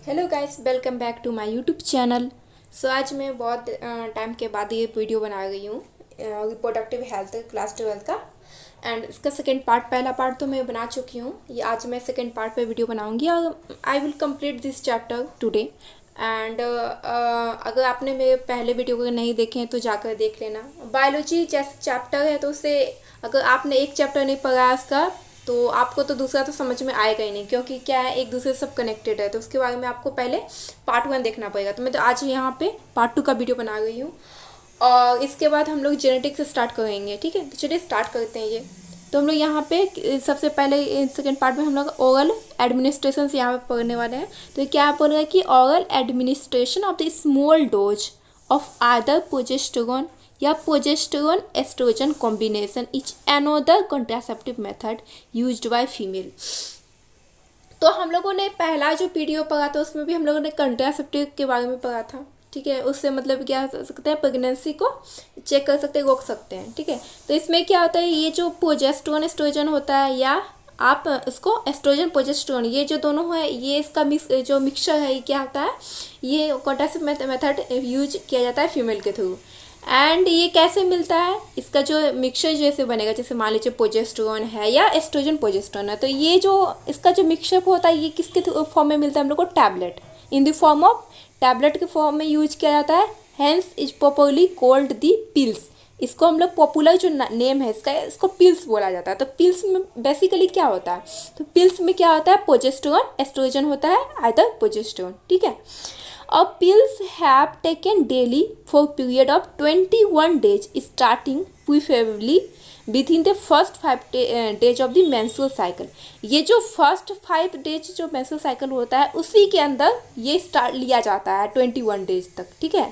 Hello guys, welcome back to my YouTube channel. आज मैं बहुत टाइम के बाद ये वीडियो बना रही हूँ रिप्रोडक्टिव हेल्थ क्लास 12 का। एंड इसका सेकेंड पार्ट, पहला पार्ट तो मैं बना चुकी हूँ, ये आज मैं सेकेंड पार्ट पे वीडियो बनाऊँगी और I will complete this chapter today. And अगर आपने मेरे पहले वीडियो को नहीं देखे हैं तो जाकर देख लेना। बायोलॉजी जैसे चैप्टर है तो उससे अगर आपने एक चैप्टर नहीं पढ़ा है उसका तो आपको तो दूसरा तो समझ में आएगा ही नहीं, क्योंकि क्या है, एक दूसरे से सब कनेक्टेड है। तो उसके बारे में आपको पहले पार्ट 1 देखना पड़ेगा। तो मैं तो आज यहाँ पे पार्ट 2 का वीडियो बना रही हूँ और इसके बाद हम लोग जेनेटिक्स से स्टार्ट करेंगे। ठीक है, तो चलिए स्टार्ट करते हैं ये। तो हम लोग यहाँ पे सबसे पहले सेकेंड पार्ट में हम लोग ओरल एडमिनिस्ट्रेशन से यहाँ पे पढ़ने वाले हैं। तो ये क्या बोल रहा है कि oral administration of the small dose of other progesterone या progesterone oestrogen combination is another contraceptive method used by female. तो हम लोगों ने पहला जो वीडियो पढ़ा था उसमें भी हम लोगों ने कॉन्ट्रासेप्टिव के बारे में पढ़ा था। ठीक है, उससे मतलब क्या कर सकते हैं, प्रेगनेंसी को चेक कर सकते हैं, रोक सकते हैं। ठीक है, तो इसमें क्या होता है, ये जो प्रोजेस्टेरोन एस्ट्रोजन होता है या आप इसको एस्ट्रोजन प्रोजेस्टेरोन, ये जो दोनों है, ये इसका जो मिक्सचर है, ये क्या होता है, ये कॉन्ट्रासेप्टिव मेथड यूज किया जाता है फीमेल के थ्रू। एंड ये कैसे मिलता है, इसका जो मिक्सचर जैसे बनेगा, जैसे मान लीजिए प्रोजेस्टेरोन है या एस्ट्रोजन प्रोजेस्टेरोन है, तो ये जो इसका जो मिक्सचर होता है ये किसके फॉर्म में मिलता है हम लोग को, tablet, in the form of tablet के फॉर्म में यूज किया जाता है। Hence is popularly called the pills. इसको हम लोग पॉपुलर जो नेम है इसका, इसको पिल्स बोला जाता है। तो पिल्स में बेसिकली क्या होता है, तो पिल्स में क्या होता है, प्रोजेस्टेरोन एस्ट्रोजन होता है, आइदर प्रोजेस्टेरोन। ठीक है, और pills have taken daily for period of 21 days starting preferably within the first 5 days of the menstrual cycle। ये जो फर्स्ट 5 डेज जो menstrual cycle होता है उसी के अंदर ये स्टार्ट लिया जाता है 21 डेज तक। ठीक है,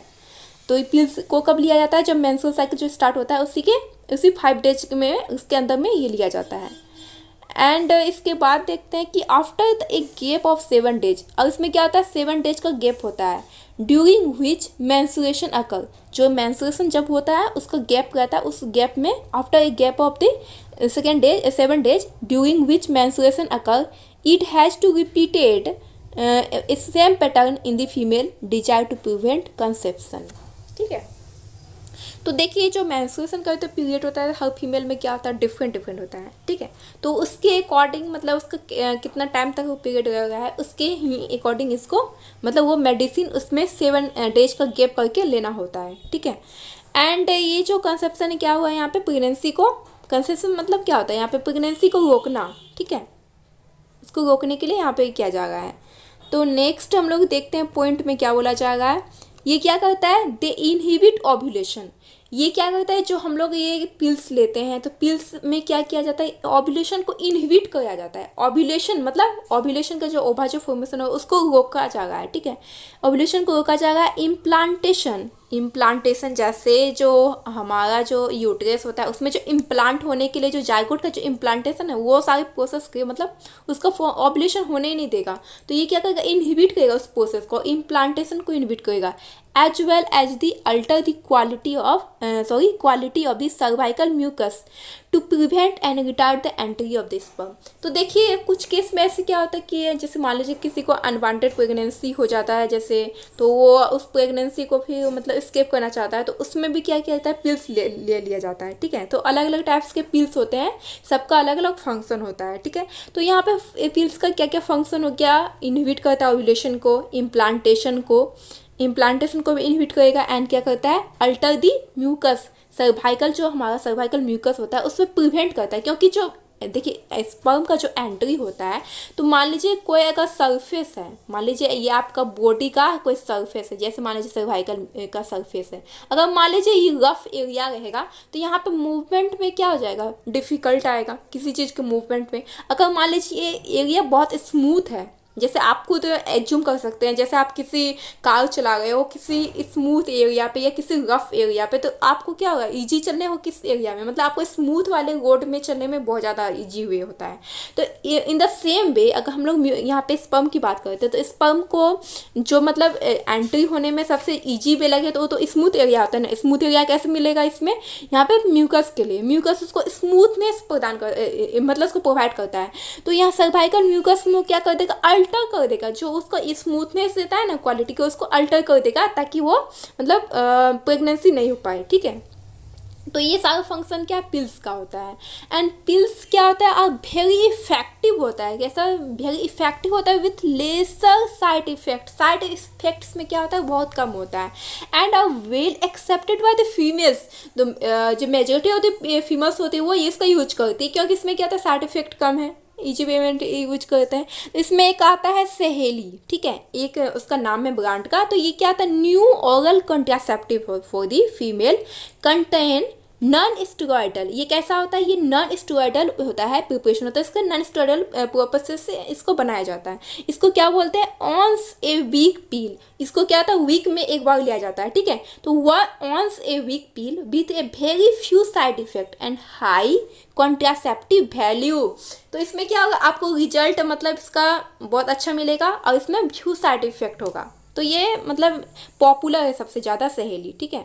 तो ये पिल्स को कब लिया जाता है, जब menstrual cycle जो स्टार्ट होता है उसी 5 डेज में उसके अंदर में ये लिया जाता है। एंड इसके बाद देखते हैं कि after a gap of 7 days, और इसमें क्या होता है, 7 डेज का गैप होता है, ड्यूरिंग विच मैंसुरेशन अकर, जो मैंसुरेशन जब होता है उसका गैप रहता है, उस गैप में after a gap of the 7 days during which menstruation occur it has to repeated same pattern in the female desire to prevent conception. ठीक है, तो देखिए जो मेंस्ट्रुएशन का तो पीरियड होता है हर फीमेल में क्या होता है, डिफरेंट होता है। ठीक है, तो उसके अकॉर्डिंग मतलब उसका कितना टाइम तक वो पीरियड रहेगा है उसके ही अकॉर्डिंग इसको मतलब वो मेडिसिन उसमें 7 डेज का गैप करके लेना होता है। ठीक है, एंड ये जो कंसेप्शन क्या हुआ है यहाँ पे, प्रेगनेंसी को कंसेप्शन मतलब क्या होता है यहाँ पे, प्रेगनेंसी को रोकना। ठीक है, इसको रोकने के लिए यहाँ पे किया जा रहा है। तो नेक्स्ट हम लोग देखते हैं पॉइंट में क्या बोला जा रहा है। ये क्या करता है, दे इनहिबिट ओव्यूलेशन। ये क्या करता है, जो हम लोग ये पिल्स लेते हैं तो पिल्स में क्या किया जाता है, ओव्यूलेशन को इनहिबिट किया जाता है। ओव्यूलेशन मतलब ओव्यूलेशन का जो ओवा जो फॉर्मेशन है उसको रोका जा रहा है। ठीक है, ओव्यूलेशन को रोका जा रहा है। इम्प्लांटेशन जैसे जो हमारा जो यूट्रस होता है उसमें जो इम्प्लांट होने के लिए जो जाइगोट का जो इम्प्लांटेशन है वो सारे प्रोसेस के मतलब उसका ओव्यूलेशन होने ही नहीं देगा। तो ये क्या करेगा, इनहिबिट करेगा उस प्रोसेस को, इम्प्लांटेशन को इनहिबिट करेगा। as well as the alter the quality of the cervical mucus to prevent and retard the entry of the sperm। तो देखिए कुछ केस में ऐसे क्या होता है कि जैसे मान लीजिए किसी को अनवांटेड प्रेगनेंसी हो जाता है जैसे, तो वो उस प्रेगनेंसी को फिर मतलब स्केप करना चाहता है, तो उसमें भी क्या किया जाता है, पिल्स ले लिया जाता है। ठीक है, तो अलग अलग टाइप्स के पिल्स होते हैं, सबका अलग अलग फंक्शन होता है। ठीक है, तो यहाँ पे पिल्स का क्या क्या फंक्शन हो गया, इनहिबिट करता है ओव्यूलेशन को, इम्प्लांटेशन को भी इनहिबिट करेगा, एंड क्या करता है, अल्टर दी म्यूकस, सर्वाइकल जो हमारा सर्वाइकल म्यूकस होता है उसमें प्रिवेंट करता है। क्योंकि जो देखिए स्पर्म का जो एंट्री होता है, तो मान लीजिए कोई अगर सरफेस है, मान लीजिए ये आपका बॉडी का कोई सरफेस है, जैसे मान लीजिए सर्वाइकल का सरफेस है, अगर मान लीजिए ये रफ एरिया रहेगा तो यहाँ पे मूवमेंट में क्या हो जाएगा, डिफिकल्ट आएगा किसी चीज़ के मूवमेंट में। अगर मान लीजिए ये एरिया बहुत स्मूथ है, जैसे आप खुद एज्यूम कर सकते हैं, जैसे आप किसी कार चला रहे हो किसी स्मूथ एरिया पे या किसी रफ एरिया पे, तो आपको क्या होगा, इजी चलने हो किस एरिया में, मतलब आपको स्मूथ वाले रोड में चलने में बहुत ज़्यादा इजी वे होता है। तो इन द सेम वे अगर हम लोग यहाँ पे स्पर्म की बात करते हैं तो स्पर्म को जो मतलब एंट्री होने में सबसे ईजी वे लगे तो वो तो स्मूथ एरिया होता है ना। स्मूथ एरिया कैसे मिलेगा, इसमें यहाँ पे म्यूकस के लिए, म्यूकस उसको स्मूथनेस प्रदान कर मतलब उसको प्रोवाइड करता है। तो यहाँ सर्वाइकल म्यूकस में क्या कर देगा, अल्टर कर देगा, जो उसको स्मूथनेस देता है ना क्वालिटी को, उसको अल्टर कर देगा ताकि वो मतलब प्रेगनेंसी नहीं हो पाए, ठीक है। तो ये सारा फंक्शन क्या है, पिल्स का होता है। एंड पिल्स क्या होता है, और वेरी इफेक्टिव होता है। कैसा, वेरी इफेक्टिव होता है with lesser side effect. Side effects में क्या होता है, बहुत कम होता है। And are well accepted by the females. जो मेजोरिटी ऑफ द फीमेल्स होती है वो इसका यूज करती है, क्योंकि इसमें क्या होता है, साइड इफेक्ट कम है, इजी पेमेंट यूज करते हैं। इसमें एक आता है सहेली, ठीक है, एक उसका नाम है ब्रांड का। तो ये क्या आता है, new oral contraceptive for the female, contain non steroidal. ये कैसा होता है, ये नॉन स्टेरॉयडल होता है, प्रिपरेशन होता है इसका, नॉन स्टेरॉयडल पर्पस से इसको बनाया जाता है। इसको क्या बोलते हैं, ऑन्स ए वीक पील। इसको क्या होता है, वीक में एक बार लिया जाता है, ठीक है। तो वह once a week pill with a very few side effect and high contraceptive value. तो इसमें क्या होगा, आपको रिजल्ट मतलब इसका बहुत अच्छा मिलेगा और इसमें फ्यू साइड इफेक्ट होगा। तो ये मतलब पॉपुलर है सबसे ज़्यादा सहेली, ठीक है।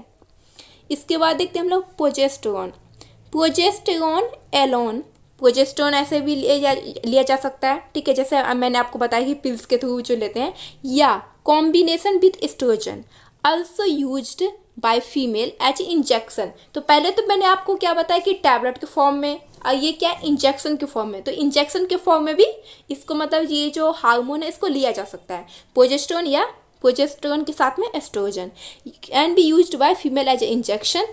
इसके बाद देखते हैं हम लोग प्रोजेस्टेरॉन। प्रोजेस्टेरॉन एलोन, प्रोजेस्टेरॉन ऐसे भी लिया जा सकता है, ठीक है, जैसे मैंने आपको बताया कि पिल्स के थ्रू जो लेते हैं, या combination with oestrogen also used by female as injection. तो पहले तो मैंने आपको क्या बताया कि टैबलेट के फॉर्म में, और ये क्या इंजेक्शन के फॉर्म में। तो इंजेक्शन के फॉर्म में भी इसको मतलब ये जो हार्मोन है इसको लिया जा सकता है, प्रोजेस्टेरॉन या प्रोजेस्टेरॉन के साथ में oestrogen. Can be used by female as a injection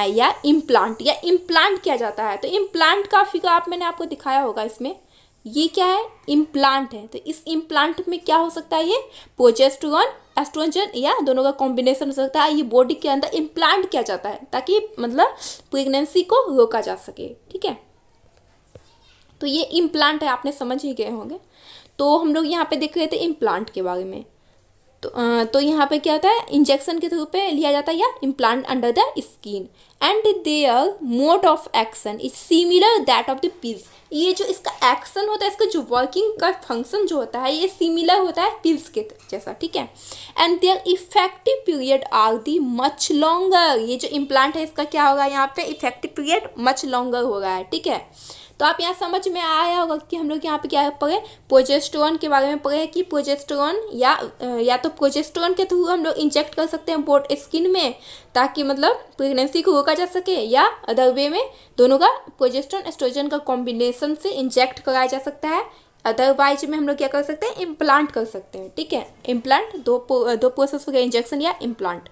या इम्प्लांट, या इम्प्लांट किया जाता है। तो इम्प्लांट का फिगर मैंने आपको दिखाया होगा। इसमें ये क्या है, इम्प्लांट है। तो इस इम्प्लांट में क्या हो सकता है, ये प्रोजेस्टेरॉन एस्ट्रोजन या दोनों का कॉम्बिनेशन हो सकता है। ये बॉडी के अंदर इम्प्लांट किया जाता है ताकि मतलब प्रेगनेंसी को रोका जा सके, ठीक है। तो ये इम्प्लांट है, आपने समझ ही गए होंगे। तो हम लोग यहाँ पे देख रहे थे इम्प्लांट के बारे में। तो यहाँ पे क्या होता है, इंजेक्शन के थ्रू पे लिया जाता है या implant under the skin. And their mode of action is similar that of the pills. ये जो इसका एक्शन होता है, इसका जो वर्किंग का फंक्शन जो होता है, ये सिमिलर होता है पिल्स के जैसा, ठीक है। And their effective period are the much longer. ये जो इम्प्लांट है इसका क्या होगा, यहाँ पे इफेक्टिव पीरियड मच लॉन्गर हो रहा है, ठीक है। तो आप यहाँ समझ में आया होगा कि हम लोग यहाँ पे क्या पढ़े, प्रोजेस्टेरॉन के बारे में पढ़े कि प्रोजेस्टेरॉन या तो प्रोजेस्टेरॉन के थ्रू हम लोग इंजेक्ट कर सकते हैं बोट स्किन में ताकि मतलब प्रेगनेंसी को रोका जा सके, या अदर वे में दोनों का प्रोजेस्टेरॉन एस्ट्रोजन का कॉम्बिनेशन से इंजेक्ट कराया जा सकता है। अदरवाइज में हम लोग क्या कर सकते हैं, इम्प्लांट कर सकते हैं, ठीक है। इम्प्लांट दो प्रोसेस हो गया, इंजेक्शन या implant.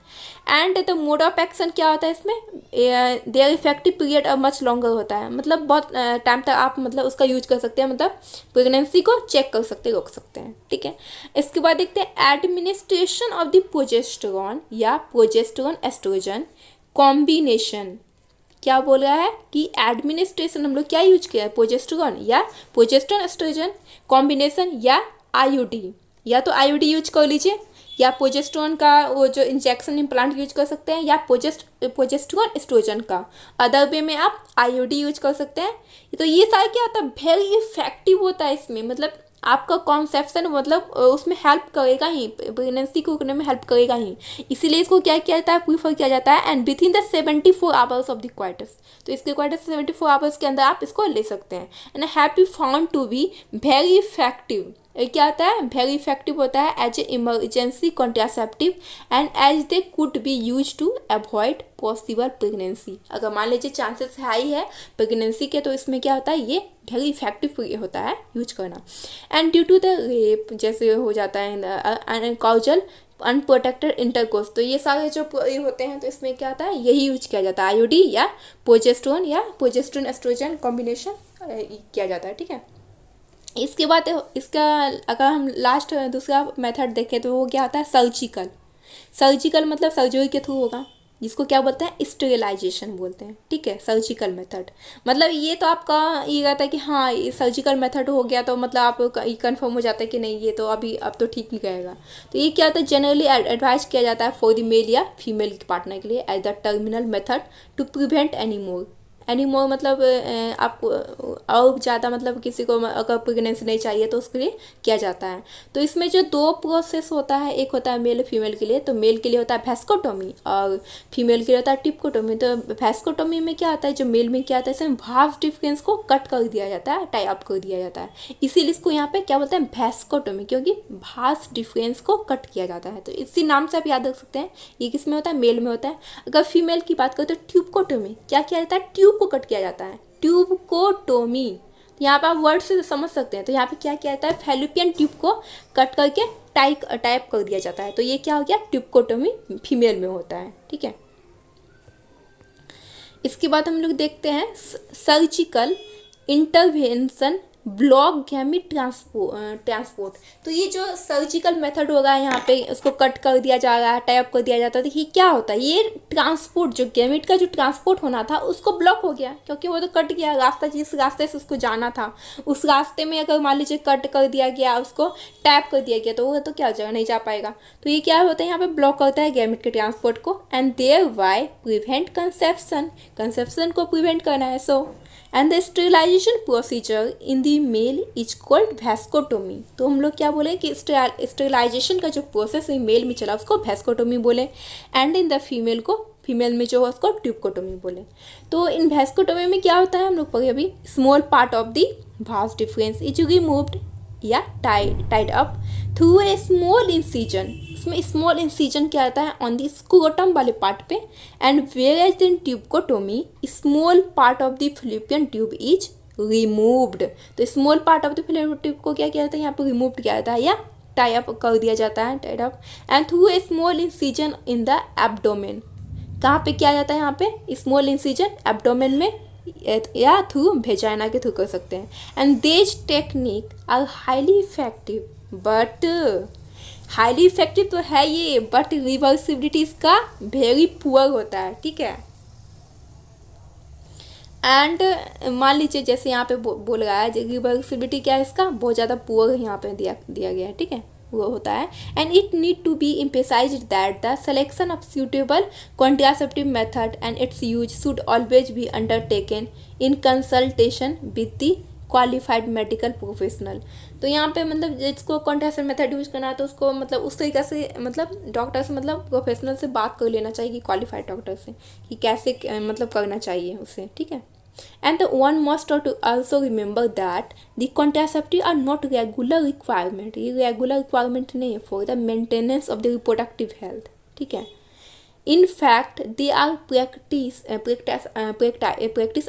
And the mode of action क्या होता है इसमें, देयर इफेक्टिव पीरियड अब मच लॉन्गर होता है, मतलब बहुत टाइम तक आप मतलब उसका यूज कर सकते हैं, मतलब प्रेगनेंसी को चेक कर सकते हैं, रोक सकते हैं, ठीक है। इसके बाद देखते हैं एडमिनिस्ट्रेशन ऑफ द प्रोजेस्टेरॉन या प्रोजेस्टेरॉन एस्ट्रोजन कॉम्बिनेशन। क्या बोल रहा है कि एडमिनिस्ट्रेशन हम लोग क्या यूज किया है, प्रोजेस्टेरॉन या प्रोजेस्टेरॉन एस्ट्रोजन कॉम्बिनेशन या आईयूडी, या तो आईयूडी यूज कर लीजिए, या प्रोजेस्टेरॉन का वो जो इंजेक्शन इम्प्लांट यूज कर सकते हैं, या प्रोजेस्टेरॉन एस्ट्रोजन का। अदर वे में आप आईयूडी यूज कर सकते हैं। तो ये सारा क्या होता है, वेरी इफेक्टिव होता है इसमें, मतलब आपका कॉन्सेप्शन मतलब उसमें हेल्प करेगा ही, प्रेगनेंसी को रोकने में हेल्प करेगा ही, इसीलिए इसको क्या किया जाता है, प्रीफर किया जाता है। And with in the 74 hours of the quarters, तो इसके क्वार्टर्स 74 आवर्स के अंदर आप इसको ले सकते हैं। And happy found to be very effective. क्या होता है, वेरी इफेक्टिव होता है as a emergency contraceptive and as they could be use to avoid possible pregnancy. अगर मान लीजिए चांसेस हाई है प्रेगनेंसी के, तो इसमें क्या होता है, ये वेरी इफेक्टिव होता है यूज करना। And due to the rape जैसे हो जाता है काउजल अनप्रोटेक्टेड इंटरकोर्स, तो ये सारे जो होते हैं, तो इसमें क्या होता है, यही यूज किया जाता है, आईयूडी या प्रोजेस्टेरॉन एस्ट्रोजन कॉम्बिनेशन किया जाता है, ठीक है। इसके बाद इसका अगर हम लास्ट दूसरा मेथड देखें तो वो क्या होता है, सर्जिकल मतलब सर्जरी के थ्रू होगा, जिसको क्या बोलते हैं, स्टेरिलाइजेशन बोलते हैं, ठीक है। सर्जिकल मेथड मतलब ये तो आपका ये रहता है कि हाँ ये सर्जिकल मेथड हो गया तो मतलब आप कंफर्म हो जाता है कि नहीं ये तो अब तो ठीक ही रहेगा। तो ये क्या होता है, जनरली एडवाइज किया जाता है फॉर द मेल या फीमेल पार्टनर के लिए as the terminal method to prevent any more मतलब आपको और ज़्यादा मतलब किसी को अगर प्रेगनेंसी नहीं चाहिए तो उसके लिए किया जाता है। तो इसमें जो 2 प्रोसेस होता है, एक होता है मेल फीमेल के लिए, तो मेल के लिए होता है वैस्कोटोमी और फीमेल के लिए होता है टिप्कोटोमी। तो वैस्कोटोमी में क्या आता है, जो मेल में क्या आता है, इसमें भाव डिफरेंस को कट कर दिया जाता है, टाई अप कर दिया जाता है, इसीलिए इसको यहाँ पे क्या बोलते हैं, वैस्कोटोमी, क्योंकि भाव डिफरेंस को कट किया जाता है। तो इसी नाम से आप याद रख सकते हैं, ये किस में होता है, मेल में होता है। अगर फीमेल की बात करें तो ट्यूबकोटोमी, क्या किया जाता है, ट्यूब को कट किया जाता है, ट्यूबकोटोमी। यहाँ पे आप वर्ड से समझ सकते हैं। तो यहाँ पे क्या किया जाता है, फैलोपियन ट्यूब को कट करके टाइप कर दिया जाता है। तो ये क्या हो गया, ट्यूबकोटोमी फीमेल में होता है, ठीक है। इसके बाद हम लोग देखते हैं surgical intervention block gamete transport. तो ये जो सर्जिकल मेथड होगा, यहाँ पे उसको कट कर दिया जा रहा है, टाइप कर दिया जाता है, तो ये क्या होता है, ये ट्रांसपोर्ट, जो गैमीट का जो ट्रांसपोर्ट होना था उसको ब्लॉक हो गया, क्योंकि वो तो कट गया रास्ता, जिस रास्ते से उसको जाना था उस रास्ते में अगर मान लीजिए कट कर दिया गया, उसको टैप कर दिया गया, तो वो तो क्या हो जाएगा, नहीं जा पाएगा। तो ये क्या होता है, यहाँ पे ब्लॉक करता है गैमीट के ट्रांसपोर्ट को, and thereby prevent conception को प्रिवेंट करना है। So and the sterilization procedure in the male is called vasectomy. तो हम लोग क्या बोले कि स्टेरिलाइजेशन का जो प्रोसेस मेल में चला उसको वैस्कोटोमी बोले, एंड इन द फीमेल में जो है उसको ट्यूबकोटोमी बोले। तो इन वैस्कोटोमी में क्या होता है, हम लोग पढ़े अभी, small part of the vas deferens is removed या tied up through a small incision. इसमें स्मॉल इंसिजन क्या आता है, ऑन द स्क्रोटम वाले पार्ट पे, and whereas in tubectomy small part of the fallopian tube is removed. तो small part of the fallopian tube को क्या किया जाता है, यहाँ पे रिमूव किया जाता है या टाई अप कर दिया जाता है, tied up, and through a small incision in the abdomen. कहाँ पे किया जाता है, यहाँ पे स्मॉल इंसिजन एब्डोमेन में या थ्रू वेजाइना के थ्रू कर सकते हैं। And this technique are highly effective, but highly effective तो है ये, बट रिवर्सिबिलिटी इसका वेरी पुअर होता है, ठीक है। एंड मान लीजिए जैसे यहाँ पे बोल रहा है, रिवर्सिबिलिटी क्या है इसका, बहुत ज़्यादा पुअर यहाँ पे दिया गया है, ठीक है, वो होता है। And it need to be emphasised that the selection of suitable contraceptive method and its use should always be undertaken in consultation with the qualified medical professional. तो यहाँ पे मतलब जिसको कॉन्ट्रासेप्टिव मेथड यूज करना है तो उसको मतलब उस तरीके से मतलब डॉक्टर से मतलब प्रोफेशनल से बात कर लेना चाहिए, कि क्वालिफाइड डॉक्टर से, कि कैसे मतलब करना चाहिए उसे, ठीक है। And one must also remember that the contraceptives are not regular requirement. ये regular requirement नहीं है for the maintenance of the reproductive health, ठीक है। In fact, they are practice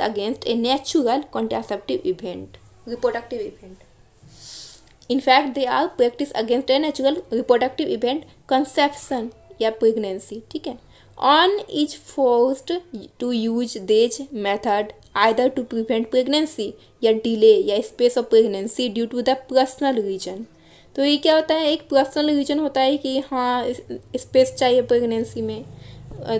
against a natural contraceptive event, reproductive event. In fact, they are practice against a natural reproductive event, conception या pregnancy, ठीक है। On is forced to use these method either to prevent pregnancy या delay या space of pregnancy due to the personal reason। तो ये क्या होता है, एक पर्सनल रीजन होता है कि हाँ स्पेस चाहिए प्रेगनेंसी में,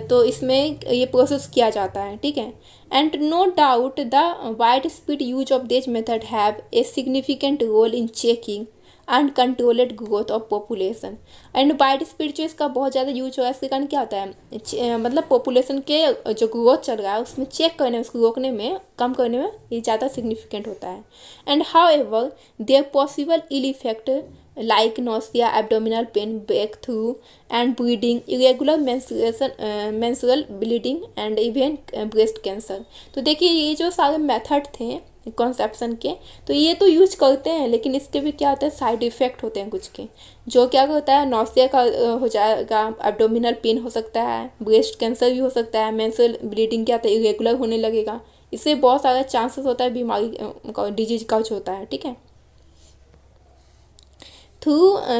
तो इसमें ये प्रोसेस किया जाता है, ठीक है। And no doubt the wide spread use of this method have a significant role in checking and controlled growth of population. And wide spread जो इसका बहुत ज़्यादा यूज हो रहा है, इसके कारण क्या होता है, मतलब पॉपुलेशन के जो ग्रोथ चल रहा है उसमें चेक करने में, उसको रोकने में, कम करने में ये ज़्यादा सिग्निफिकेंट होता है। And however there possible ill effect like nausea, abdominal pain, breakthrough and bleeding, irregular menstrual bleeding and even breast cancer। तो देखिए ये जो सारे मेथड थे कॉन्सेप्शन के, तो ये तो यूज करते हैं, लेकिन इसके भी क्या होता है, साइड इफ़ेक्ट होते हैं कुछ के, जो क्या होता है, नौसिया का हो जाएगा, एब्डोमिनल पेन हो सकता है, ब्रेस्ट कैंसर भी हो सकता है, मेंस्ट्रुअल ब्लीडिंग क्या होता है, इरेगुलर होने लगेगा, इससे बहुत सारा चांसेस होता है बीमारी डिजीज का होता है, ठीक है। Through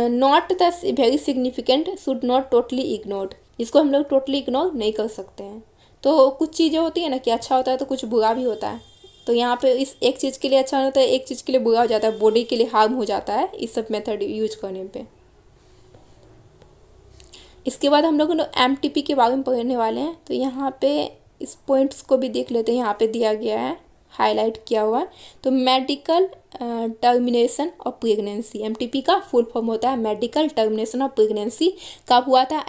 not the very significant should not totally ignored, इसको हम लोग टोटली इग्नोर नहीं कर सकते हैं। तो कुछ चीज़ें होती है ना कि अच्छा होता है तो कुछ बुरा भी होता है, तो यहाँ पे इस एक चीज़ के लिए अच्छा होता है, एक चीज़ के लिए बुरा हो जाता है, बॉडी के लिए हार्म हो जाता है इस सब मेथड यूज करने पे। इसके बाद हम लोग MTP के बारे में पढ़ने वाले हैं, तो यहाँ पे इस पॉइंट्स को भी देख लेते हैं, यहाँ पे दिया गया है, हाईलाइट किया हुआ है। तो medical termination of pregnancy, MTP का फुल फॉर्म होता है मेडिकल टर्मिनेशन ऑफ प्रेगनेंसी। कब हुआ था,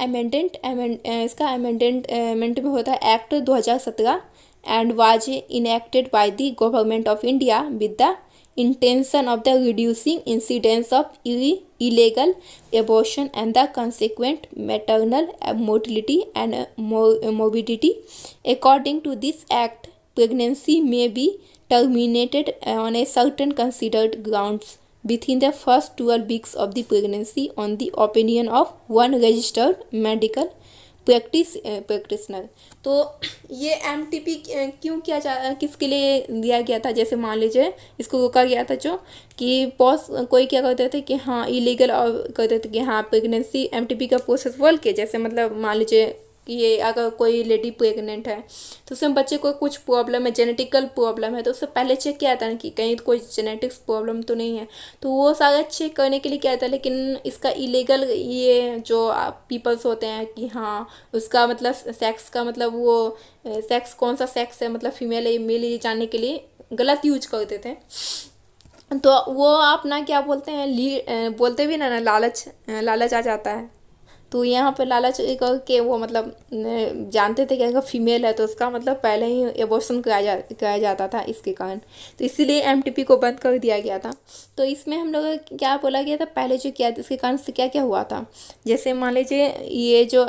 इसका अमेंडेंट में होता है act 2017 and was enacted by the Government of India with the intention of the reducing incidence of illegal abortion and the consequent maternal mortality and morbidity. According to this act, pregnancy may be terminated on a certain considered grounds within the first 12 weeks of the pregnancy on the opinion of one registered medical practitioner. तो ये MTP क्यों किसके लिए दिया गया था? जैसे मान लीजिए इसको रोका गया था जो कि कोई क्या करते थे कि हाँ इलीगल और करते थे कि हाँ प्रेगनेंसी एमटीपी का प्रोसेस बोल के, जैसे मतलब मान लीजिए कि ये अगर कोई लेडी प्रेग्नेंट है तो उसमें बच्चे को कुछ प्रॉब्लम है, जेनेटिकल प्रॉब्लम है, तो उससे पहले चेक किया था ना कि कहीं कोई जेनेटिक्स प्रॉब्लम तो नहीं है, तो वो सारा चेक करने के लिए क्या था। लेकिन इसका इलीगल ये जो पीपल्स होते हैं कि हाँ उसका मतलब सेक्स का मतलब वो सेक्स कौन सा सेक्स है, मतलब फीमेल है मेल, ये जानने के लिए गलत यूज करते थे। तो वो आप ना क्या बोलते हैं बोलते भी ना लालच आ जाता है। तो यहाँ पे लालच करके वो मतलब जानते थे कि अगर फीमेल है तो उसका मतलब पहले ही एबॉर्शन कराया जाता था इसके कारण, तो इसीलिए एमटीपी को बंद कर दिया गया था। तो इसमें हम लोग क्या बोला गया था पहले जो किया इसके कारण से क्या क्या हुआ था, जैसे मान लीजिए ये जो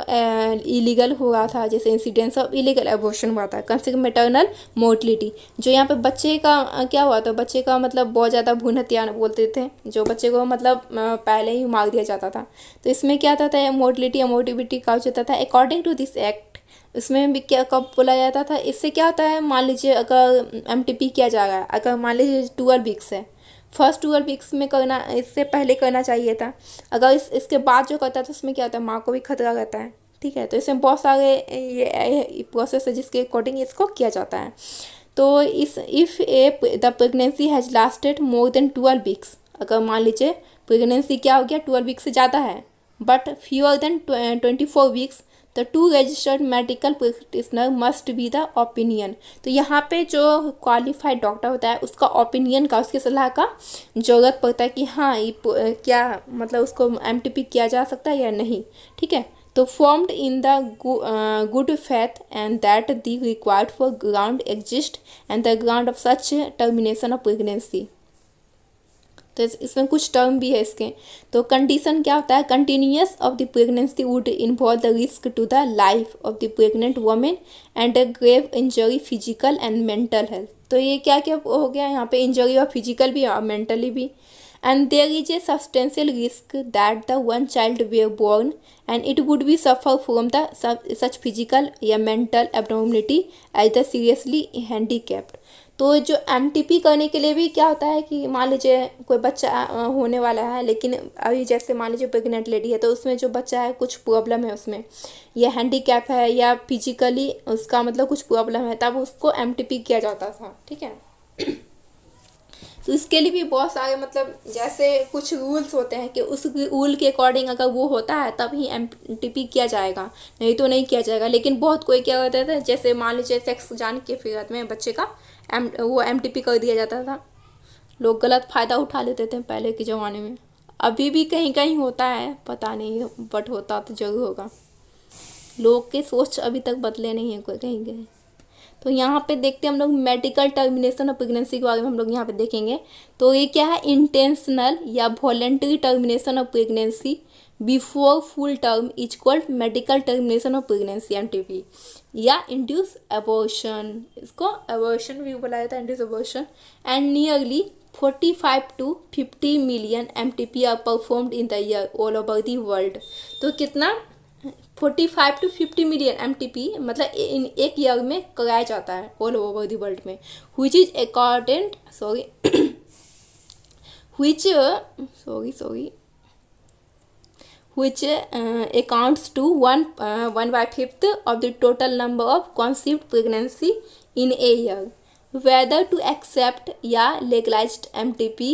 इलीगल हुआ था, जैसे इंसिडेंस ऑफ इलीगल एबॉर्शन हुआ था, कंसेक्वेंट मैटरनल मोर्टलिटी, जो यहाँ पे बच्चे का क्या हुआ था, बच्चे का मतलब बहुत ज़्यादा भ्रूण हत्या बोलते थे, जो बच्चे को मतलब पहले ही मार दिया जाता था। तो इसमें क्या था मोर्टिलिटी या मोर्टिविटी कहा जाता था अकॉर्डिंग टू दिस एक्ट। इसमें भी क्या कब बोला जाता था, इससे क्या होता है मान लीजिए अगर एमटीपी किया जा रहा है, अगर मान लीजिए 12 वीक्स है, फर्स्ट 12 वीक्स में करना, इससे पहले करना चाहिए था। अगर इसके बाद जो करता है तो उसमें क्या होता है माँ को भी खतरा रहता है, ठीक है। तो इसमें बहुत सारे ये प्रोसेस है जिसके अकॉर्डिंग इसको किया जाता है। तो if the pregnancy has lasted more than 12 weeks, अगर मान लीजिए प्रेगनेंसी क्या हो गया 12 वीक्स से ज़्यादा है but fewer than 24 weeks, the two registered medical practitioner must be the opinion. तो यहाँ पे जो क्वालिफाइड डॉक्टर होता है उसका ओपिनियन का, उसकी सलाह का ज़रूरत पड़ता है कि हाँ ये क्या मतलब उसको एमटीपी किया जा सकता है या नहीं, ठीक है। तो formed in the good faith and that the required for ground exist and the ground of such termination of pregnancy. तो इसमें कुछ टर्म भी है इसके। तो कंडीशन क्या होता है, continuous of the pregnancy would involve the risk to the life of the pregnant women and a grave injury physical and mental health. तो ये क्या क्या हो गया यहाँ पे, इंजरी और फिजिकल भी और मेंटली भी। And there is a substantial risk that the one child were born and it would be suffer from the such physical या mental abnormality as the seriously handicapped. तो जो एमटीपी करने के लिए भी क्या होता है कि मान लीजिए कोई बच्चा होने वाला है, लेकिन अभी जैसे मान लीजिए प्रेग्नेंट लेडी है तो उसमें जो बच्चा है कुछ प्रॉब्लम है उसमें, या हैंडीकैप है या फिजिकली उसका मतलब कुछ प्रॉब्लम है, तब उसको एमटीपी किया जाता था, ठीक है। तो इसके लिए भी बहुत सारे मतलब जैसे कुछ रूल्स होते हैं कि उस रूल के अकॉर्डिंग अगर वो होता है तब ही एमटीपी किया जाएगा, नहीं तो नहीं किया जाएगा। लेकिन बहुत कोई क्या होता था, जैसे मान लीजिए सेक्स जान के फिर में बच्चे का वो एमटीपी कर दिया जाता था। लोग गलत फ़ायदा उठा लेते थे पहले के ज़माने में, अभी भी कहीं कहीं होता है पता नहीं, बट होता तो जरूर होगा। लोग के सोच अभी तक बदले नहीं है कोई कहीं गए। तो यहाँ पे देखते हैं हम लोग मेडिकल टर्मिनेशन ऑफ प्रेगनेंसी के बारे में हम लोग यहाँ पे देखेंगे। तो ये क्या है, इंटेंशनल या voluntary termination of pregnancy before full term is called medical termination of pregnancy MTP, या इंड्यूस एबॉर्शन, इसको एबॉर्शन भी बोला जाता है, induce abortion. And nearly 45 to 50 million MTP are performed in the year all over the world. तो कितना 45 to 50 million MTP मतलब इन एक ईयर में कराया जाता है ऑल ओवर द वर्ल्ड में, which is accordant which accounts to 1/5 of the total number of conceived pregnancy in a year. Whether to accept या legalized MTP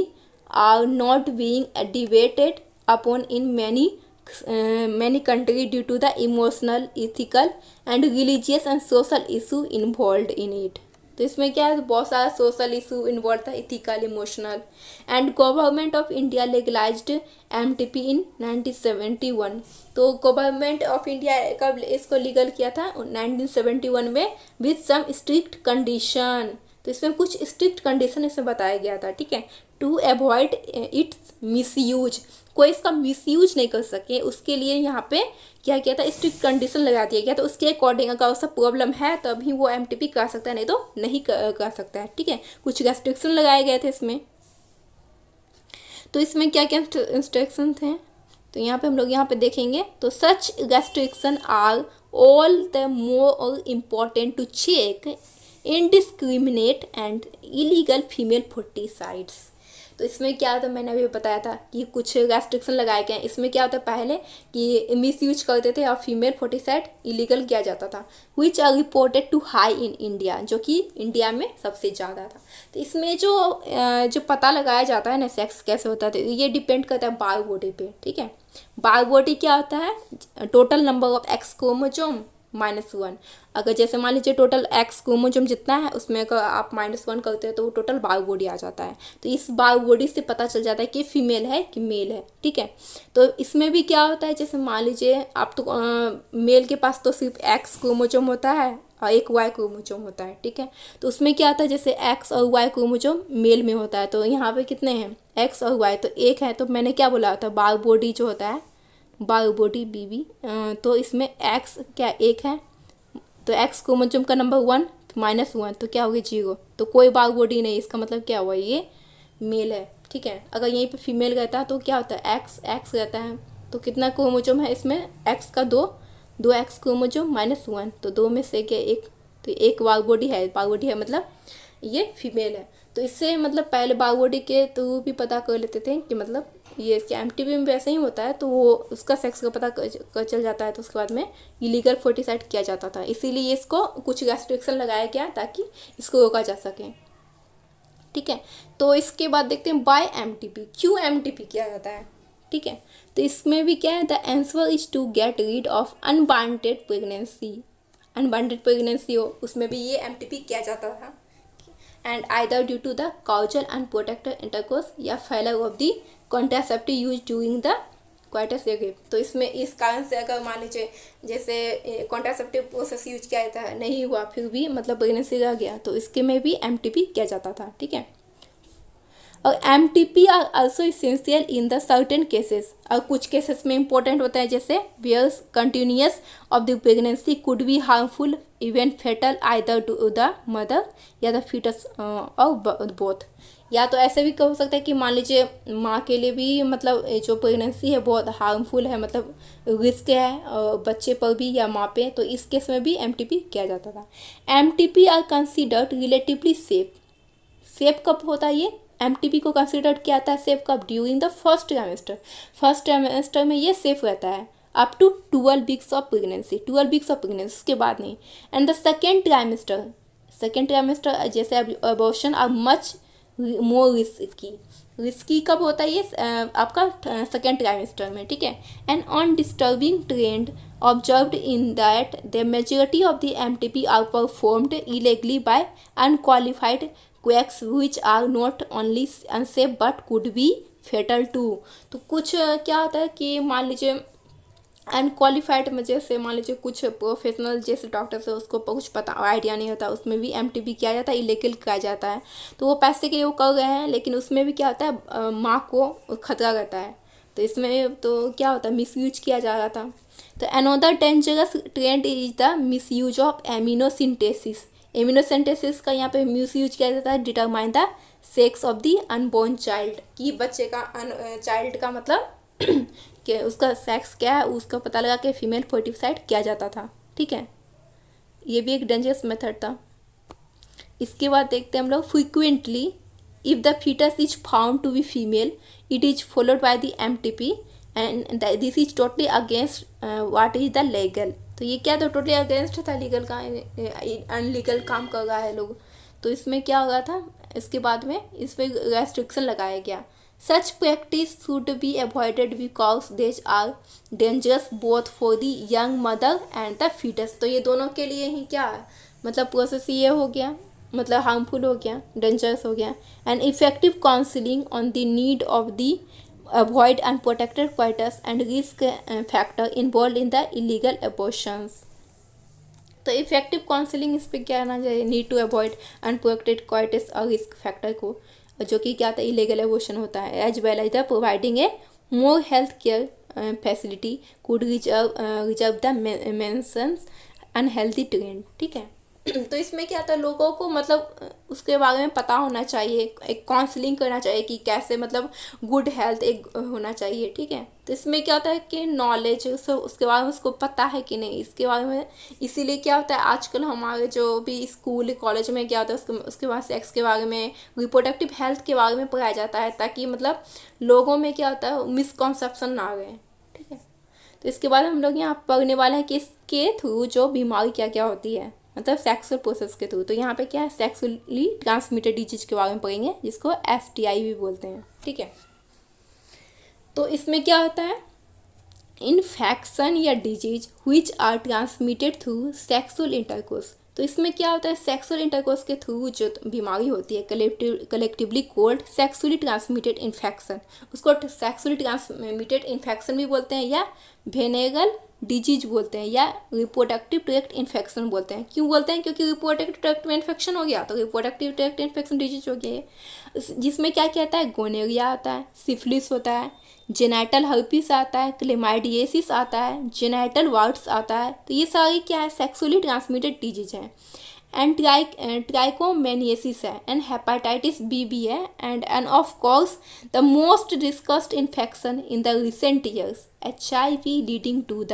are not being debated upon in many countries due to the emotional, ethical and religious and social issue involved in it. तो इसमें क्या है, बहुत सारा social issue involve था, ethical, emotional. And government of India legalized MTP in 1971। तो government of India कब इसको लीगल किया था, 1971 में, विथ सम स्ट्रिक्ट कंडीशन। तो इसमें कुछ स्ट्रिक्ट कंडीशन इसमें बताया गया था, ठीक है। टू अवॉइड इट्स मिसयूज, कोई इसका मिसयूज नहीं कर सके, उसके लिए यहाँ पे क्या किया था, स्ट्रिक्ट कंडीशन लगा दिया गया। तो उसके अकॉर्डिंग अगर उसका प्रॉब्लम है तभी वो एमटीपी कर सकता है, नहीं तो नहीं कर सकता है, ठीक है। कुछ रेस्ट्रिक्शन लगाए गए थे इसमें। तो इसमें क्या क्या इंस्ट्रक्शन थे, तो यहाँ पे हम लोग यहाँ पे देखेंगे। तो such restriction are all the more important to check indiscriminate and illegal female foeticides. तो इसमें क्या होता है, मैंने अभी बताया था कि कुछ रेस्ट्रिक्शन लगाए गए हैं। इसमें क्या होता है, पहले कि मिस यूज करते थे और फीमेल फर्टिसाइड इलीगल किया जाता था, which are reported to high in India, जो कि इंडिया में सबसे ज़्यादा था। तो इसमें जो पता लगाया जाता है ना सेक्स कैसे होता है, तो ये डिपेंड करता है बायो बॉडी पे, ठीक है। बायो बॉडी क्या होता है, total number of x chromosome -1। अगर जैसे मान लीजिए टोटल एक्स क्रोमोसोम जितना है उसमें अगर आप -1 करते हो तो वो टोटल बायो बॉडी आ जाता है। तो इस बायो बॉडी से पता चल जाता है कि फीमेल है कि मेल है, ठीक है। तो इसमें भी क्या होता है, जैसे मान लीजिए आप तो मेल के पास तो सिर्फ एक्स क्रोमोसोम होता है और एक वाई क्रोमोसोम होता है, ठीक है। तो उसमें क्या होता है, जैसे एक्स और वाई क्रोमोसोम मेल में होता है, तो यहाँ पे कितने हैं, एक्स और वाई, तो एक है। तो मैंने क्या बोला था, बायो बॉडी जो होता है, बायो बॉडी बीबी, तो इसमें एक्स क्या एक है, तो एक्स क्रोमोसोम का नंबर 1 -1, तो क्या हो गया 0। तो कोई बायो बॉडी नहीं, इसका मतलब क्या हुआ, ये मेल है, ठीक है। अगर यहीं पे फीमेल रहता है तो क्या होता है, एक्स एक्स रहता है। तो कितना क्रोमोसोम है इसमें, एक्स का दो एक्स क्रोमोसोम -1, तो 2 में से क्या एक, तो एक बायो बॉडी है, बायो बॉडी है मतलब ये फीमेल है। तो इससे मतलब पहले बायो बॉडी के तो भी पता कर लेते थे कि मतलब ये क्या एमटीपी में वैसे ही होता है, तो वो उसका सेक्स का पता कर चल जाता है। तो उसके बाद में इलीगल फर्टिसाइड किया जाता था, इसीलिए इसको कुछ रेस्ट्रिक्शन लगाया गया ताकि इसको रोका जा सके, ठीक है। तो इसके बाद देखते हैं बाय एमटीपी, क्यों एमटीपी किया जाता है, ठीक है। तो इसमें भी क्या है, the answer is to get rid of unwanted pregnancy, unwanted pregnancy हो उसमें भी ये एमटीपी किया जाता था। And either due to the casual unprotected intercourse या failure of the contraceptive use during the coitus rape. तो इसमें इस कारण से अगर मान लीजिए जैसे कॉन्ट्रासेप्टिव प्रोसेस यूज किया जाता है, नहीं हुआ, फिर भी मतलब प्रेगनेंसी रह गया, तो इसके में भी एमटीपी किया जाता था, ठीक है। और MTP are also essential in the certain cases, और कुछ केसेस में इंपॉर्टेंट होता है, जैसे where's continuous of the pregnancy could be harmful even fatal either to the mother या द फीटस और बोथ। या तो ऐसे भी हो सकता है कि मान लीजिए माँ के लिए भी मतलब जो प्रेगनेंसी है बहुत हार्मफुल है, मतलब रिस्क है बच्चे पर भी या माँ पे, तो इस केस में भी एमटीपी किया जाता था। MTP are considered relatively safe, safe कब होता है ये, एमटीपी को कंसिडर किया जाता है सेफ कब, during the first trimester, first trimester में ये सेफ रहता है up to 12 weeks of pregnancy, 12 weeks of pregnancy, उसके बाद नहीं। एंड द सेकेंड ट्राइमेस्टर जैसे abortion are much more risky कब होता है ये आपका सेकेंड ट्राइमेस्टर में, ठीक है। And on disturbing trend observed in that the majority of the MTP are performed illegally by unqualified quacks which are not only unsafe but could be fatal too. तो कुछ क्या होता है कि मान लीजिए अनक्वालिफाइड में, जैसे मान लीजिए कुछ प्रोफेशनल जैसे डॉक्टर्स है उसको कुछ पता आइडिया नहीं होता, उसमें भी एमटीपी किया जाता है, इलीगल किया जाता है। तो वो पैसे के लिए वो कर रहे हैं, लेकिन उसमें भी क्या होता है माँ को खतरा रहता है, तो इसमें तो क्या होता है मिसयूज किया जा रहा था। तो another dangerous trend is the misuse of amniocentesis, amniocentesis का यहाँ पे मिसयूज किया जाता है determine the sex of the unborn child, कि बच्चे का चाइल्ड का मतलब कि उसका सेक्स क्या है उसका पता लगा के फीमेल फर्टिसाइड किया जाता था, ठीक है। ये भी एक डेंजरस मेथड था। इसके बाद देखते हैं हम लोग frequently if the foetus is found to be female it is followed by the MTP and this is totally against what is the legal. तो ये क्या, तो टोटली अगेंस्ट था लीगल का, अनलीगल काम कर रहा है लोग। तो इसमें क्या हो रहा था, इसके बाद में इस पर रेस्ट्रिक्शन लगाया गया। Such practice should be avoided because these are dangerous both for the young mother and the foetus. तो ये दोनों के लिए ही क्या है मतलब प्रोसेस ये हो गया मतलब हार्मफुल हो गया, डेंजरस हो गया। And effective counselling on the need of the avoid unprotected coitus and risk factor involve in the illegal abortions. तो इफेक्टिव काउंसलिंग इस पर क्या आना चाहिए, need to avoid unprotected coitus और रिस्क फैक्टर को, जो कि क्या था, इलीगल अबॉर्शन होता है, as well as the providing a more health care facility could reserve the mentions unhealthy trend. ठीक है, तो इसमें क्या था, लोगों को मतलब उसके बारे में पता होना चाहिए, एक काउंसलिंग करना चाहिए कि कैसे मतलब गुड हेल्थ एक होना चाहिए। ठीक है, तो इसमें क्या होता है कि नॉलेज उसके बारे में उसको पता है कि नहीं, इसके बारे में। इसीलिए क्या होता है, आजकल हमारे जो भी स्कूल कॉलेज में क्या होता है, उसके बाद सेक्स के बारे में, रिप्रोडक्टिव हेल्थ के बारे में पढ़ाया जाता है, ताकि मतलब लोगों में क्या होता है, मिसकॉन्सेप्शन ना आ गए। ठीक है, तो इसके बाद हम लोग यहाँ पढ़ने वाले हैं कि इसके थ्रू जो बीमारी क्या क्या होती है, मतलब सेक्सुअल प्रोसेस के थ्रू। तो यहाँ पे क्या है, सेक्सुअली ट्रांसमिटेड डिजीज के बारे में पढ़ेंगे, जिसको STI भी बोलते हैं। ठीक है, तो इसमें क्या होता है, इन्फेक्शन या disease which are transmitted through sexual intercourse. तो इसमें क्या होता है, सेक्सुअल इंटरकोर्स के थ्रू जो बीमारी होती है, collectively cold sexually transmitted infection, उसको सेक्सुअली ट्रांसमिटेड इन्फेक्शन भी बोलते हैं, या वेनेरल डिजीज बोलते हैं, या रिप्रोडक्टिव ट्रैक्ट इन्फेक्शन बोलते हैं। क्यों बोलते हैं, क्योंकि रिप्रोडक्टिव ट्रैक्ट में इन्फेक्शन हो गया तो रिप्रोडक्टिव ट्रैक्ट इन्फेक्शन डिजीज हो गया है, जिसमें क्या क्या आता है, गोनेरिया आता है, सिफिलिस होता है, जेनाइटल हर्पिस आता है, क्लेमाइडियसिस आता है, जेनाइटल वार्ड्स आता है। तो ये सारी क्या है, सेक्सुअली ट्रांसमिटेड डिजीज है। एंड ट्राइकोमेनियसिस है, एंड हेपेटाइटिस बी भी है, and of course the most discussed infection in the recent years HIV leading to the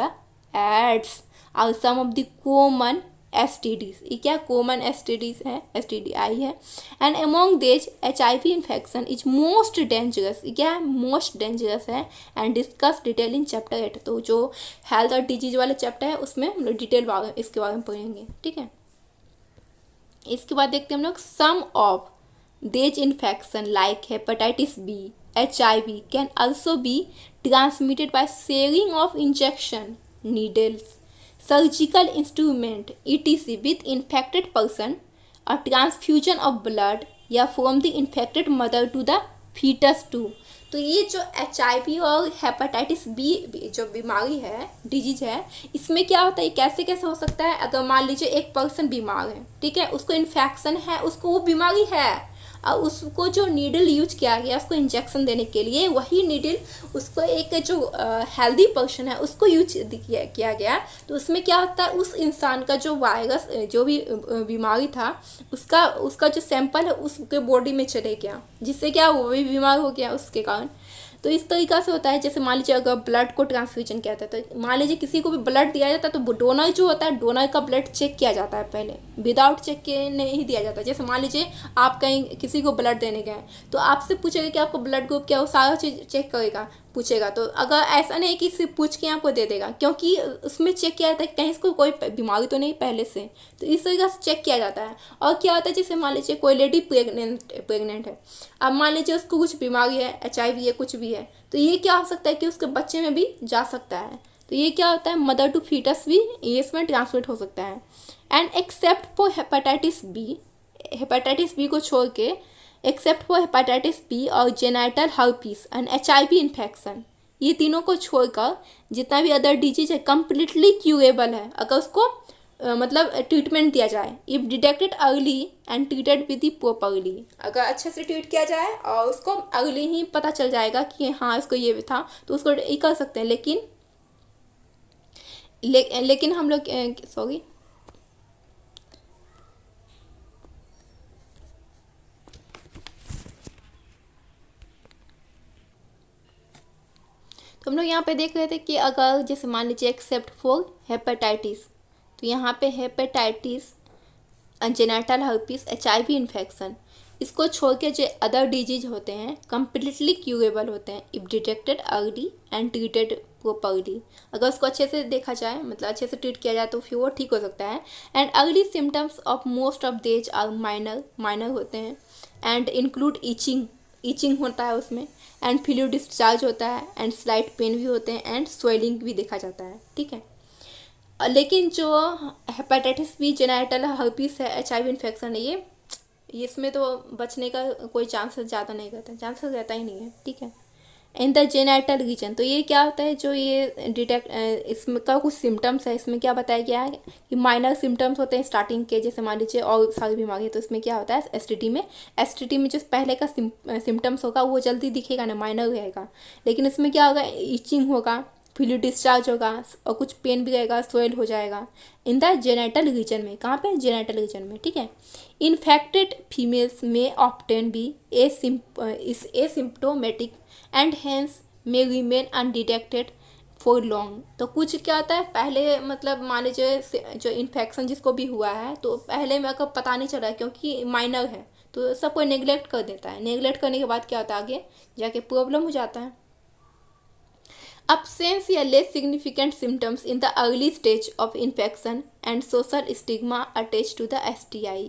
AIDS are some of the common STDs। ये क्या कॉमन STDs है, STDI है। And among this HIV infection is most dangerous, ये क्या है, most dangerous है, and discuss detail in chapter 8। तो जो हेल्थ और डिजीज वाले चैप्टर है उसमें हम लोग डिटेल इसके बारे में पढ़ेंगे। ठीक है, इसके बाद देखते हैं हम लोग some of this infection like hepatitis B, HIV can also be transmitted by sharing of injection needles, surgical instrument etc with infected person, a transfusion of blood या from the infected mother to the fetus too। तो ये जो HIV और hepatitis B जो बीमारी है, disease है, इसमें क्या होता है, कैसे कैसे हो सकता है, अगर मान लीजिए एक पर्सन बीमार है, ठीक है, उसको इन्फेक्शन है, उसको वो बीमारी है, और उसको जो नीडल यूज किया गया उसको इंजेक्शन देने के लिए, वही नीडल उसको एक जो हेल्दी पर्सन है उसको यूज किया गया, तो उसमें क्या होता है, उस इंसान का जो वायरस जो भी बीमारी था उसका जो सैंपल है उसके बॉडी में चले गया, जिससे क्या वो भी बीमार हो गया उसके कारण। तो इस तरीक़ा से होता है। जैसे मान लीजिए अगर ब्लड को ट्रांसफ्यूजन किया जाता है, तो मान लीजिए किसी को भी ब्लड दिया जाता है तो डोनर जो होता है, डोनर का ब्लड चेक किया जाता है पहले, विदाउट चेक के नहीं दिया जाता। जैसे मान लीजिए आप कहीं किसी को ब्लड देने गए तो आपसे पूछेगा कि आपको ब्लड ग्रुप क्या, वो सारा चीज़ चेक करेगा, पूछेगा। तो अगर ऐसा नहीं कि सिर्फ पूछ के आपको दे देगा, क्योंकि उसमें चेक किया जाता है कहीं इसको कोई बीमारी तो नहीं पहले से, तो इस तरीके से चेक किया जाता है। और क्या होता है, जैसे मान लीजिए कोई लेडी प्रेग्नेंट है, अब मान लीजिए उसको कुछ बीमारी है, HIV है, कुछ भी है, तो ये क्या हो सकता है कि उसके बच्चे में भी जा सकता है। तो ये क्या होता है, मदर टू फीटस भी ये इसमें ट्रांसमिट हो सकता है। And except for hepatitis B को छोड़ के, एक्सेप्ट फॉर हेपेटाइटिस बी और genital herpes and HIV infection, ये तीनों को छोड़कर जितना भी अदर डिजीज है कंप्लीटली क्यूरेबल है अगर उसको मतलब ट्रीटमेंट दिया जाए। If detected early and treated with the properly, अगर अच्छे से ट्रीट किया जाए और उसको अर्ली ही पता चल जाएगा कि हाँ इसको ये भी था, तो उसको ये कर सकते हैं। लेकिन हम लोग सॉरी तो हम लोग यहाँ पे देख रहे थे कि अगर जैसे मान लीजिए एक्सेप्ट फॉर हेपेटाइटिस, तो यहाँ पे hepatitis, genital herpes, HIV infection, इसको छोड़ के जो अदर डिजीज होते हैं कंप्लीटली क्यूरेबल होते हैं if detected early and treated properly. अगर उसको अच्छे से देखा जाए, मतलब अच्छे से ट्रीट किया जाए, तो फिर वो ठीक हो सकता है। And early symptoms of most of these are minor होते हैं, एंड इंक्लूड ईचिंग होता है उसमें, एंड फ्लूइड डिस्चार्ज होता है, एंड स्लाइट पेन भी होते हैं, एंड स्वेलिंग भी देखा जाता है। ठीक है, लेकिन जो हेपेटाइटिस बी, जेनाइटल हर्पीस है, HIV इन्फेक्शन है, ये इसमें तो बचने का कोई चांसेस ज़्यादा नहीं रहता, चांसेस रहता ही नहीं है, ठीक है। इन द जेनाइटल रीजन, तो ये क्या होता है जो ये डिटेक्ट, इसमें का कुछ सिम्टम्स है, इसमें क्या बताया गया है कि माइनर सिम्टम्स होते हैं स्टार्टिंग के, जैसे मान लीजिए और सारी बीमारी है, तो इसमें क्या होता है एसटीटी में जो पहले का सिम्टम्स होगा वो जल्दी दिखेगा ना, माइनर रहेगा। लेकिन इसमें क्या होगा, इचिंग होगा, फ्लूइड डिस्चार्ज होगा और कुछ पेन भी रहेगा, स्वेल हो जाएगा इन द जेनाइटल रीजन में। कहाँ पे, जेनाइटल रीजन में, ठीक है। इन्फेक्टेड फीमेल्स में often be asymptomatic and hence may remain undetected for long. तो कुछ क्या होता है पहले, मतलब मान लीजिए जो इन्फेक्शन जिसको भी हुआ है तो पहले में अगर पता नहीं चला क्योंकि माइनर है, तो सब कोई नेग्लेक्ट कर देता है। नेग्लेक्ट करने के बाद क्या होता है, आगे जाके प्रॉब्लम हो जाता है। Absence या less significant symptoms in the early stage of infection and social stigma attached to the STI,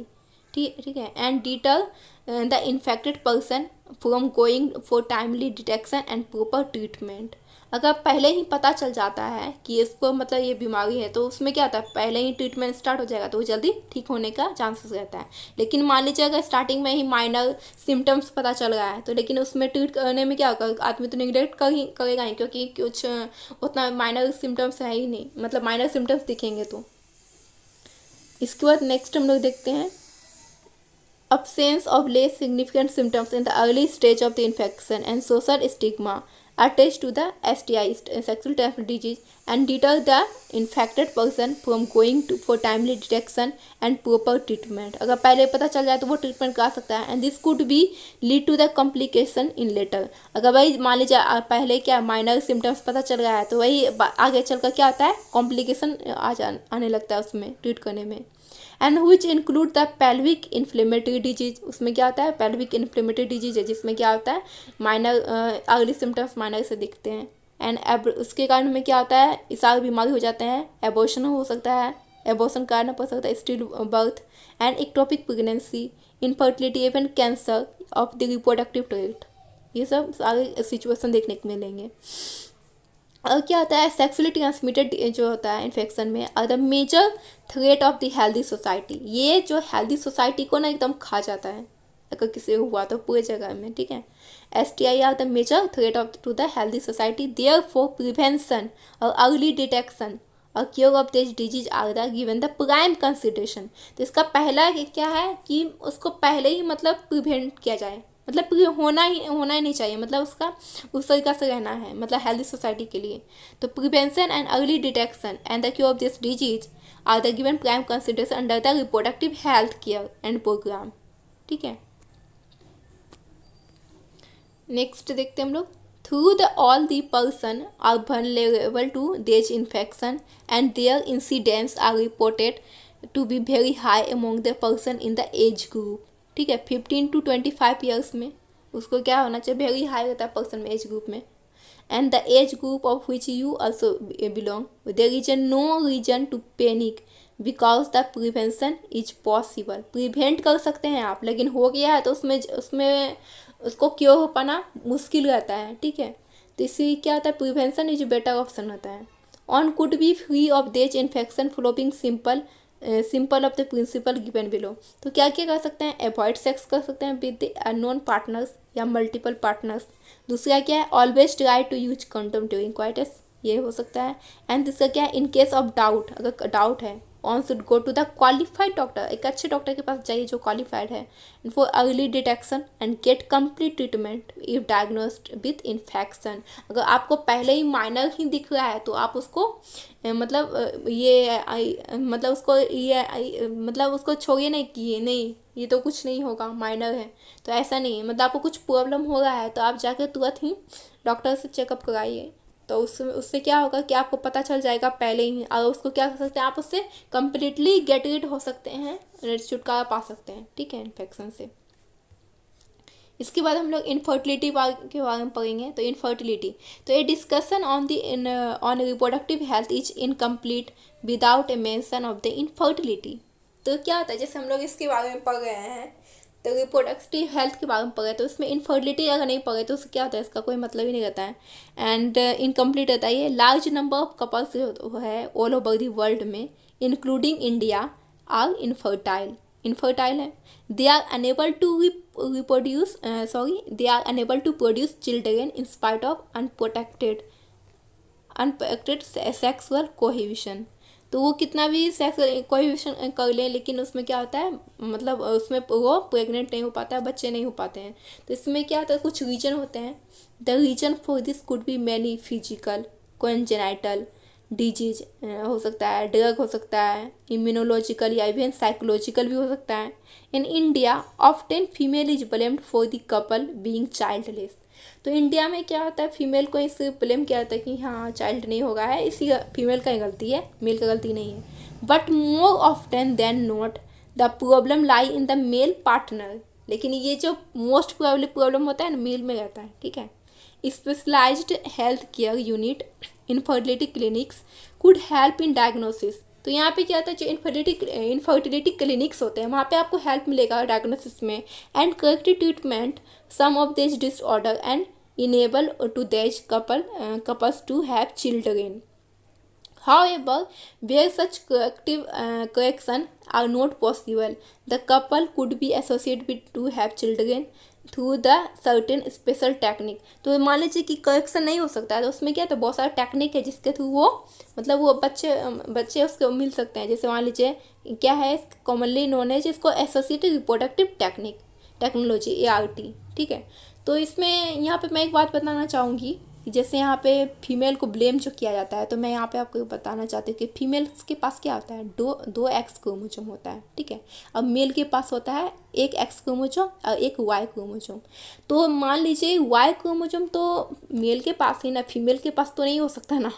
ठीक है, and deter the infected person from going for timely detection and proper treatment। अगर पहले ही पता चल जाता है कि इसको मतलब ये बीमारी है तो उसमें क्या होता है, पहले ही ट्रीटमेंट स्टार्ट हो जाएगा तो वो जल्दी ठीक होने का चांसेस रहता है। लेकिन मान लीजिए अगर स्टार्टिंग में ही माइनर सिम्टम्स पता चल रहा है तो लेकिन उसमें ट्रीट करने में क्या होगा, आदमी तो निगलेक्ट करेगा ही, क्योंकि कुछ उतना माइनर सिम्टम्स है ही नहीं, मतलब माइनर सिम्टम्स दिखेंगे तो। इसके बाद नेक्स्ट हम लोग देखते हैं absence of less significant symptoms in the early stage of the infection and social stigma attached to the STI, sexual transmitted disease, and deter the infected person from going to for timely detection and proper treatment। अगर पहले पता चल जाए तो वो treatment करा सकता है and this could be lead to the complication in later। अगर वही मान लीजिए पहले क्या माइनर सिम्टम्स पता चल रहा है तो वही आगे चलकर क्या होता है, कॉम्प्लिकेशन आने लगता है उसमें ट्रीट करने में। And which include the pelvic inflammatory disease, उसमें क्या होता है, पेल्विक इन्फ्लेमेटरी डिजीज है जिसमें क्या होता है माइनर अर्ली सिम्टम्स माइनर से दिखते हैं। एंड उसके कारण में क्या होता है, सारी बीमारी हो जाते हैं, एबॉर्शन हो सकता है, एबॉर्शन कारण पड़ सकता है, still birth and ectopic pregnancy, infertility, even cancer of the reproductive tract, ये सब सारे सिचुएशन देखने को मिलेंगे। और क्या होता है, सेक्सुअली ट्रांसमिटेड जो होता है इन्फेक्शन में are the major threat of the healthy society. ये जो हेल्दी सोसाइटी को ना एकदम खा जाता है अगर किसी को हुआ तो पूरे जगह में, ठीक है। STI are the major threat of to the healthy society, therefore prevention और अर्ली डिटेक्शन और cure of this disease are the given the prime consideration. तो इसका पहला क्या है कि उसको पहले ही मतलब प्रिवेंट किया जाए, मतलब होना ही नहीं चाहिए, मतलब उसका उस तरीक़ा से रहना है, मतलब हेल्दी सोसाइटी के लिए। तो prevention and early detection and the cure of this disease are the given prime consideration under the reproductive health care and programme, ठीक है। नेक्स्ट देखते हैं हम लोग, through the all the person are vulnerable to this infection and their incidents are reported to be very high among the person in the age group, ठीक है। 15 to 25 years में उसको क्या होना चाहिए, वेरी हाई होता है पर्सन में एज ग्रुप में। And the age group of which you also belong, there is no reason to panic because the prevention is possible. Prevent कर सकते हैं आप, लेकिन हो गया है तो उसमें उसको क्योर हो पाना मुश्किल रहता है, ठीक है। तो इससे क्या होता है, प्रिवेंशन इज बेटर ऑप्शन होता है। On could be free of this infection following simple of the principle given below. तो क्या क्या कर सकते हैं, अवॉइड सेक्स कर सकते हैं विद द अननोन पार्टनर्स या मल्टीपल पार्टनर्स। दूसरा क्या है, always try to use condom during coitus, ये हो सकता है। एंड दूसरा क्या है, इन केस ऑफ डाउट, अगर डाउट है on should go to the qualified doctor, एक अच्छे डॉक्टर के पास जाइए जो क्वालिफाइड है, for early detection and get complete treatment if diagnosed with infection. अगर आपको पहले ही माइनर ही दिख रहा है तो आप उसको मतलब उसको छोड़िए नहीं कि नहीं ये तो कुछ नहीं होगा, माइनर है, तो ऐसा नहीं है। मतलब आपको कुछ प्रॉब्लम हो रहा है तो आप जाकर तुरंत ही डॉक्टर से चेकअप कराइए, तो उससे क्या होगा कि आपको पता चल जाएगा पहले ही, और उसको क्या कर सकते हैं आप, उससे कम्प्लीटली गेट रिड हो सकते हैं, छुटकारा पा सकते हैं, ठीक है, इन्फेक्शन से। इसके बाद हम लोग इनफर्टिलिटी के बारे में पढ़ेंगे। तो इनफर्टिलिटी, तो ये discussion on reproductive health is incomplete without A mention of the infertility. तो क्या होता है, जैसे हम लोग इसके बारे में पढ़ रहे हैं तो रिप्रोडक्टिव हेल्थ के बारे में पढ़े, तो इसमें इनफर्टिलिटी अगर नहीं पढ़े तो उससे क्या होता है, इसका कोई मतलब ही नहीं रहता है, एंड इनकम्प्लीट रहता है। ये लार्ज नंबर ऑफ कपल्स है ऑल ओवर द वर्ल्ड में including India are infertile. Infertile है। They are unable to reproduce they are unable to produce children in spite of unprotected sexual cohabitation. तो वो कितना भी सेक्स कोहिबिशन कर लें, लेकिन उसमें क्या होता है, मतलब उसमें वो प्रेग्नेंट नहीं हो पाता है, बच्चे नहीं हो पाते हैं। तो इसमें क्या होता है, कुछ रीजन होते हैं। The reason for this could be many physical, congenital disease हो सकता है, ड्रग हो सकता है, इम्यूनोलॉजिकल या इवन साइकोलॉजिकल भी हो सकता है। In India often female is blamed for the couple being childless. तो इंडिया में क्या होता है, फीमेल को इस ब्लेम किया जाता है कि हाँ चाइल्ड नहीं होगा है, इसी फीमेल का ही गलती है, मेल का गलती नहीं है। But more often than not the problem lie in the male partner. लेकिन ये जो मोस्ट प्रॉब्लम होता है ना, मेल में रहता है, ठीक है। Specialised health care unit infertility clinics could help in diagnosis. तो यहाँ पे क्या होता है, जो इनफर्टिलिटी क्लिनिक्स होते हैं वहाँ पे आपको हेल्प मिलेगा डायग्नोसिस में, and correct treatment some of this disorder and enable to this couples to have children. However, where such correction are not possible, the couple could be associated with to have children through the certain special technique। तो मान लीजिए कि correction नहीं हो सकता है, तो उसमें क्या है, तो बहुत सारा टेक्निक है जिसके थ्रू वो मतलब वो बच्चे उसको मिल सकते हैं। जैसे मान लीजिए क्या है, कॉमनली नोन है जिसको एसोसिएटेड रिप्रोडक्टिव टेक्नोलॉजी ART, ठीक है। तो इसमें यहाँ पे मैं एक बात बताना चाहूँगी कि जैसे यहाँ पे फीमेल को ब्लेम जो किया जाता है, तो मैं यहाँ पे आपको बताना चाहती हूँ कि फीमेल्स के पास क्या होता है, दो एक्स क्रोमोसोम होता है, ठीक है। अब मेल के पास होता है एक एक्स क्रोमोसोम और एक वाई क्रोमोसोम। तो मान लीजिए वाई क्रोमोसोम तो मेल के पास ही ना, फीमेल के पास तो नहीं हो सकता ना।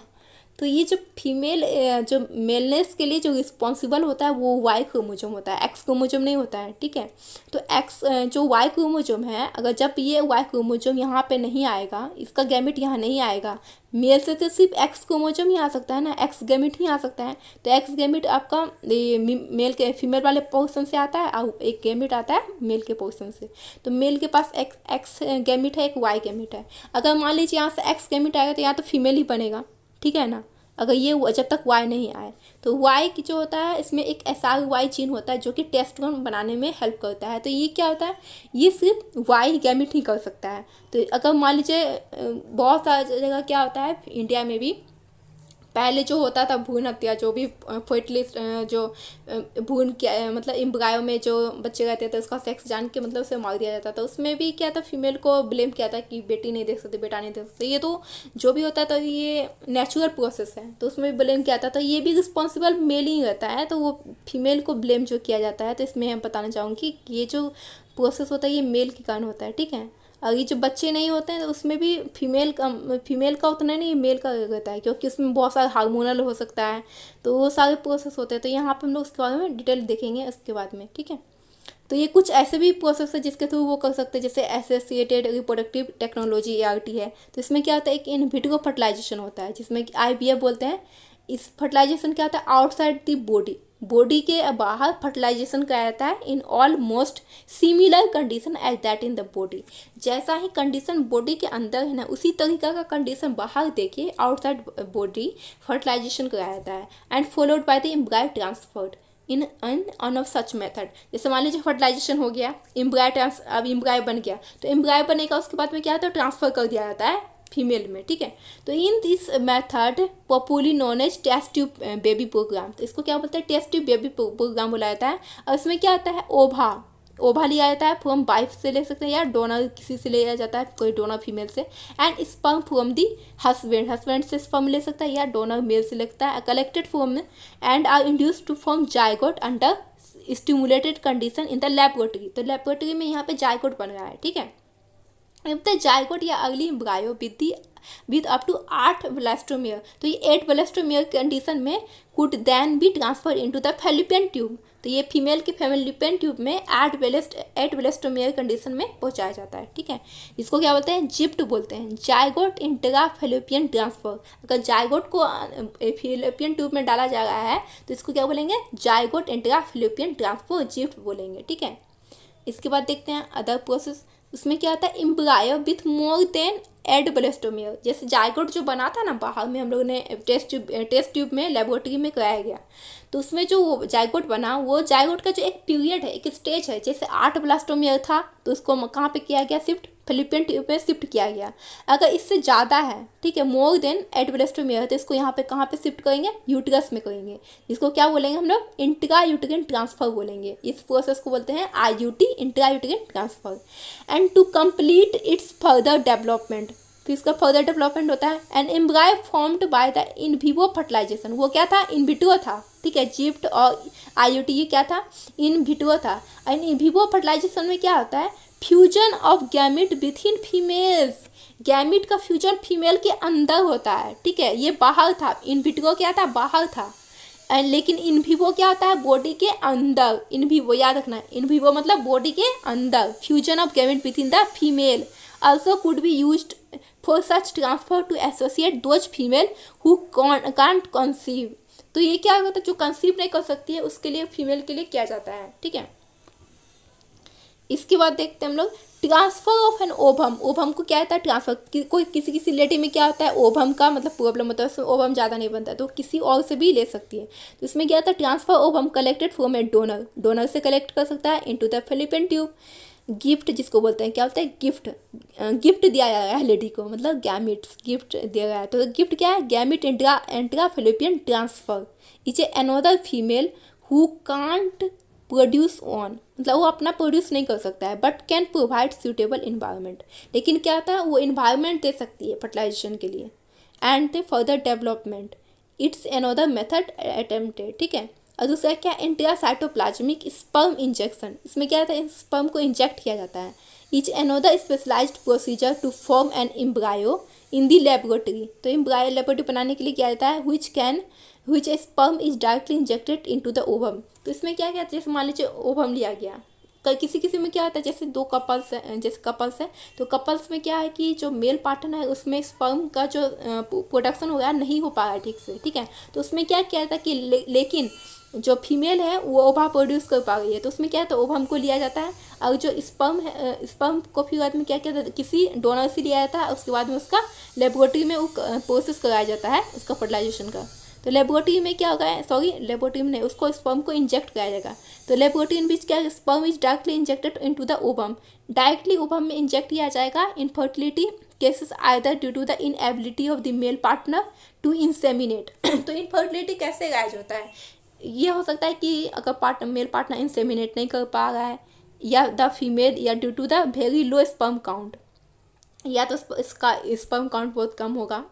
तो ये जो फीमेल जो मेलनेस के लिए जो रिस्पॉन्सिबल होता है वो वाई क्रोमोसोम होता है, एक्स क्रोमोसोम नहीं होता है, ठीक है। तो एक्स जो वाई क्रोमोसोम है, अगर जब ये वाई क्रोमोसोम यहाँ पे नहीं आएगा, इसका गैमेट यहाँ नहीं आएगा, मेल से तो सिर्फ एक्स क्रोमोसोम ही आ सकता है ना, एक्स गैमेट ही आ सकता है। तो एक्स गैमेट आपका मेल के फीमेल वाले पोर्शन से आता है और एक गैमेट आता है मेल के पोर्शन से। तो मेल के पास एक्स गैमेट है, एक वाई गैमेट है। अगर मान लीजिए यहाँ से एक्स गैमेट आएगा तो यहाँ तो फीमेल ही बनेगा, ठीक है ना, अगर ये जब तक वाई नहीं आए। तो वाई की जो होता है, इसमें एक SRY जीन होता है जो कि टेस्टोस्टेरोन बनाने में हेल्प करता है। तो ये क्या होता है, ये सिर्फ वाई गैमेट ही कर सकता है। तो अगर मान लीजिए बहुत सारी जगह क्या होता है इंडिया में भी, पहले जो होता था भ्रूण हत्या, जो भी फर्टिलिस्ट जो भ्रूण क्या मतलब एम्ब्रायो में जो बच्चे रहते थे उसका सेक्स जान के मतलब उसे मार दिया जाता था। उसमें भी क्या था, फीमेल को ब्लेम किया था कि बेटी नहीं देख सकती, बेटा नहीं देख सकते। ये तो जो भी होता है तो ये नेचुरल प्रोसेस है, तो उसमें भी ब्लेम किया था। तो ये भी रिस्पॉन्सिबल मेल ही रहता है, तो वो फीमेल को ब्लेम जो किया जाता है। तो इसमें हम बताना चाहूँगी कि ये जो प्रोसेस होता है ये मेल के कारण होता है, ठीक है। और ये जो बच्चे नहीं होते हैं तो उसमें भी फीमेल का उतना नहीं, मेल का रहता है, क्योंकि उसमें बहुत सारा हार्मोनल हो सकता है, तो वो सारे प्रोसेस होते हैं। तो यहाँ पे हम लोग उसके बारे में डिटेल देखेंगे इसके बाद में, ठीक है। तो ये कुछ ऐसे भी प्रोसेस है जिसके थ्रू वो कर सकते हैं, जैसे एसोसिएटेड रिप्रोडक्टिव टेक्नोलॉजी ART है। तो इसमें क्या होता है, एक इन विट्रो फर्टिलाइजेशन होता है जिसमें IVF बोलते हैं। इस फर्टिलाइजेशन क्या होता है, आउटसाइड द बॉडी के बाहर फर्टिलाइजेशन कराया जाता है in almost similar condition as that in the body. जैसा ही कंडीशन बॉडी के अंदर है ना, उसी तरीका का कंडीशन बाहर देखिए आउटसाइड बॉडी फर्टिलाइजेशन कराया जाता है, and followed by the embryo transferred in on of such method. जैसे मान लीजिए फर्टिलाइजेशन हो गया, अब एम्ब्रायो बन गया, तो एम्ब्रायो बनेगा उसके बाद में क्या होता है, ट्रांसफर कर दिया जाता है फीमेल में, ठीक है। तो in this method popularly known as test tube baby programme. तो इसको क्या बोलते हैं, टेस्ट ट्यूब बेबी प्रोग्राम बोला जाता है। और इसमें क्या आता है, ओभा लिया जाता है, फ्रॉम वाइफ से ले सकते हैं या डोनर किसी से लिया जाता है, कोई डोनर फीमेल से, and sperm from the husband से स्पर्म ले सकता है या डोनर मेल से लगता है, collected from and are induced to form zygote under stimulated condition in the laboratory. तो लैबोरेटरी में यहाँ पे जायगोट बन रहा है, ठीक है। द जायगोट या early embryo with up to 8 blastomere. तो ये 8 ब्लास्टोमियर कंडीशन में could then be transfer into the fallopian tube. तो ये फीमेल के फैलोपियन ट्यूब में 8 ब्लास्टोमियर कंडीशन में पहुंचाया जाता है, ठीक है। इसको क्या बोलते हैं, जिप्ट बोलते हैं, जायगोट इंट्रा फैलोपियन ट्रांसफर। अगर जायगोट को फैलोपियन ट्यूब में डाला जा रहा है तो इसको क्या बोलेंगे, जायगोट इंट्रा फैलोपियन ट्रांसफर, जिप्ट बोलेंगे, ठीक है। इसके बाद देखते हैं अदर प्रोसेस। उसमें क्या होता है, एम्ब्रायो विथ मोर देन एडब्लेस्टोमियर, जैसे जायगोट जो बना था ना बाहर में, हम लोगों ने टेस्ट ट्यूब में लेबोरेटरी में कराया गया, तो उसमें जो जायगोट बना, वो जायगोट का जो एक पीरियड है, एक स्टेज है, जैसे 8 ब्लास्टोमियर था तो उसको कहाँ पे किया गया, शिफ्ट फिलिपियन ट्यूब में शिफ्ट किया गया। अगर इससे ज़्यादा है, ठीक है, मोर देन 8 ब्लास्टोमियर, तो इसको यहाँ पे कहाँ पे शिफ्ट करेंगे, यूट्रस में करेंगे, जिसको क्या बोलेंगे हम लोग, इंट्रा यूट्रिन ट्रांसफर बोलेंगे। इस प्रोसेस को बोलते हैं IUT, intra uterine transfer. And to complete its further development, फिर इसका फर्दर डेवलपमेंट होता है। And embryo formed by the in vivo fertilisation, वो क्या था, इन विट्रो था, ठीक है, जिप्ट और IUT ये क्या था, इन विट्रो था। एंड इन विवो फर्टिलाइजेशन में क्या होता है, fusion of gamete with in females, gamete का फ्यूजन फीमेल के अंदर होता है, ठीक है, ये बाहर था, इन विट्रो क्या था, बाहर था, लेकिन इन विवो क्या होता है, बॉडी के अंदर। इन विवो याद रखना, इन विवो मतलब बॉडी के अंदर, fusion of gamete with in the female also could be used for such transfer to associate those female who can't conceive। तो ये क्या होता है, जो कंसीव नहीं कर सकती है उसके लिए, फीमेल के लिए किया जाता है, ठीक है। इसके बाद देखते हैं हम लोग transfer of an ovum. Ovum को क्या होता है, ट्रांसफर, कोई किसी किसी लेडी में क्या होता है, ओवम का मतलब प्रॉब्लम होता है, उसमें ओवम ज़्यादा नहीं बनता है, तो किसी और से भी ले सकती है। तो इसमें क्या होता है, transfer ovum collected from A donor, donor से कलेक्ट कर सकता है into the Philippian tube. Gift जिसको बोलते हैं, क्या होता है, गिफ्ट, गिफ्ट दिया गया है लेडी को, मतलब गैमिट्स गिफ्ट दिया गया है। तो गिफ्ट क्या है, gamete intra Philippian transfer is a another female who can't produce on, मतलब वो अपना प्रोड्यूस नहीं कर सकता है, but can provide suitable environment, लेकिन क्या होता है, वो इन्वायरमेंट दे सकती है फर्टिलाइजेशन के लिए। And the further development, it's another method attempted, ठीक है। और दूसरा क्या, इंट्रासाइटोप्लाज्मिक स्पर्म इंजेक्शन, इसमें क्या होता है, स्पर्म को इंजेक्ट किया जाता है। Each another specialised procedure to form an embryo in the laboratory, तो एम्ब्रायो लेबोरेटरी बनाने के लिए किया जाता है, which a sperm is directly injected into the ovum। तो इसमें क्या क्या, जैसे मान लीजिए ओवम लिया गया, किसी किसी में क्या होता है, जैसे दो कपल्स हैं, जैसे कपल्स है, तो कपल्स में क्या है कि जो मेल पार्टनर है उसमें स्पर्म का जो प्रोडक्शन हो गया नहीं हो पा रहा है ठीक से, ठीक है, तो उसमें क्या किया जाता है कि लेकिन जो फीमेल है वो ओवा प्रोड्यूस कर पा रही है, तो उसमें क्या है, तो ओवम को लिया जाता है, और जो स्पर्म है, स्पर्म को फिर बाद में क्या किया जाता है, किसी डोनर से लिया जाता है, उसके बाद में उसका लेबोरेटरी में वो प्रोसेस कराया जाता है उसका फर्टिलाइजेशन का। तो लेबोरेटरी में क्या होगा, लेबोरेटरी में नहीं, उसको स्पर्म को इंजेक्ट कराया जाएगा। तो लेबोरेटरी इन बीच क्या, sperm is directly injected into the ovum, directly ovum में इंजेक्ट किया जाएगा। Infertility cases either due to the inability of the male partner to inseminate. तो इनफर्टिलिटी कैसे इलाज होता है, ये हो सकता है कि अगर मेल पार्टनर इंसेमिनेट नहीं कर पा रहा है, या द फीमेल, या due to the very low sperm count, या तो इसका स्पर्म काउंट बहुत कम होगा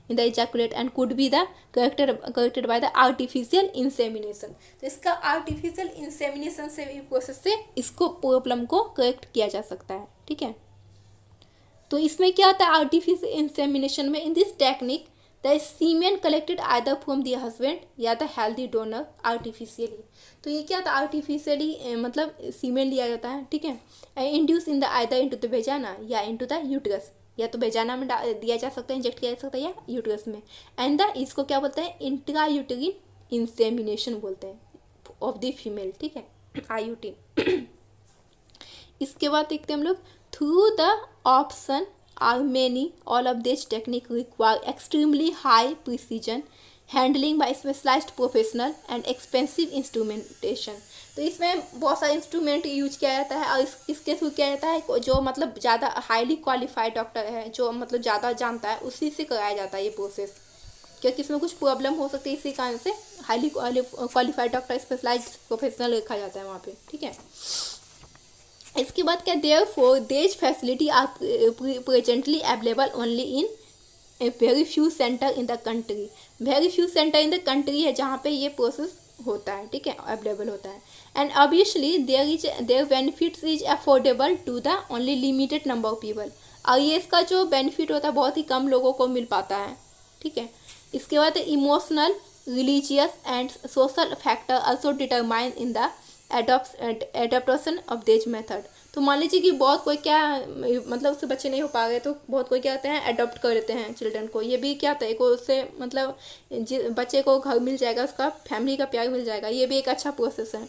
in the ejaculate, and could be the corrected by the artificial insemination. तो इसका आर्टिफिशियल इंसेमिनेशन से भी प्रोसेस से इसको प्रॉब्लम को करेक्ट किया जा सकता है, ठीक है। तो इसमें क्या होता है, आर्टिफिशियल इंसेमिनेशन में, in this technique the semen collected either from the husband या द हेल्दी डोनर आर्टिफिशियली। तो ये क्या होता है, आर्टिफिशियली मतलब सीमेन लिया जाता है, ठीक है, induce in the either into the वेजाना या इनटू द यूट्रस, या तो वेजाना में दिया जा सकता है, इंजेक्ट किया जा सकता है, या यूट्रस में। एंड द इसको क्या बोलते हैं, इंट्रा यूटेरिन इंसेमिनेशन बोलते हैं ऑफ द फीमेल, ठीक है, IUT। इसके बाद देखते हैं हम लोग, through the option are many, all of these technique require extremely high precision handling by specialized professional and expensive instrumentation। तो इसमें बहुत सारे इंस्ट्रूमेंट यूज किया जाता है, और इसके थ्रू किया जाता है, जो मतलब ज़्यादा हाईली क्वालिफाइड डॉक्टर है, जो मतलब ज़्यादा जानता है, उसी से कराया जाता है ये प्रोसेस, क्योंकि इसमें कुछ प्रॉब्लम हो सकती है, इसी कारण से highly qualified doctor, specialised professional रखा जाता है वहाँ पे, ठीक है। इसके बाद क्या, therefore this facility are presently available only in a very few centre in the country, very few centre in the country है जहाँ पे ये प्रोसेस होता है, ठीक है, अवेलेबल होता है। And obviously their benefits is affordable to the only limited number of people, और ये इसका जो बेनिफिट होता है बहुत ही कम लोगों को मिल पाता है, ठीक है। इसके बाद emotional, religious and social factor also determine in the adoption of this method. तो मान लीजिए कि बहुत कोई क्या, मतलब उससे बच्चे नहीं हो पा रहे, तो बहुत कोई क्या होते हैं, अडॉप्ट कर लेते हैं चिल्ड्रन को, ये भी क्या होता है, उससे मतलब बच्चे को घर मिल जाएगा, उसका फैमिली का प्यार मिल जाएगा, ये भी एक अच्छा प्रोसेस है।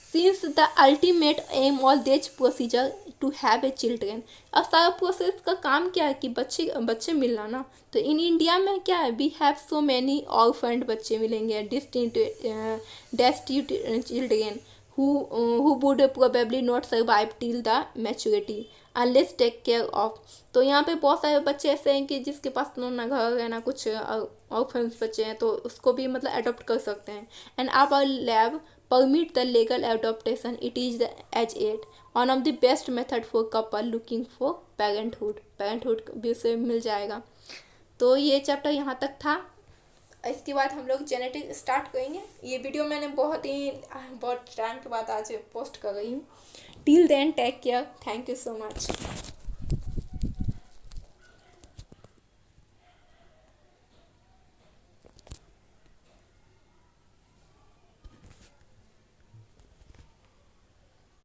Since the ultimate aim all this procedure to have a children. अब सारा प्रोसेस का काम क्या है कि बच्चे मिलना ना। तो इन इंडिया में क्या है, वी हैव सो मैनी ऑर्फन्ड बच्चे मिलेंगे, destitute children who would probably not survive till the maturity unless take care of। तो यहाँ पे बहुत सारे बच्चे ऐसे हैं कि जिसके पास ना घर है ना कुछ, ऑर्फन्स बच्चे हैं, तो उसको भी मतलब अडॉप्ट कर सकते हैं। And our lab permit the legal adoption, it is the as 8 one of the best method for couple looking for parenthood भी उसे मिल जाएगा। तो ये चैप्टर यहाँ तक था। इसके बाद हम लोग जेनेटिक स्टार्ट करेंगे। ये वीडियो मैंने बहुत टाइम के बाद आज पोस्ट कर रही हूँ। Till then take care, thank you so much.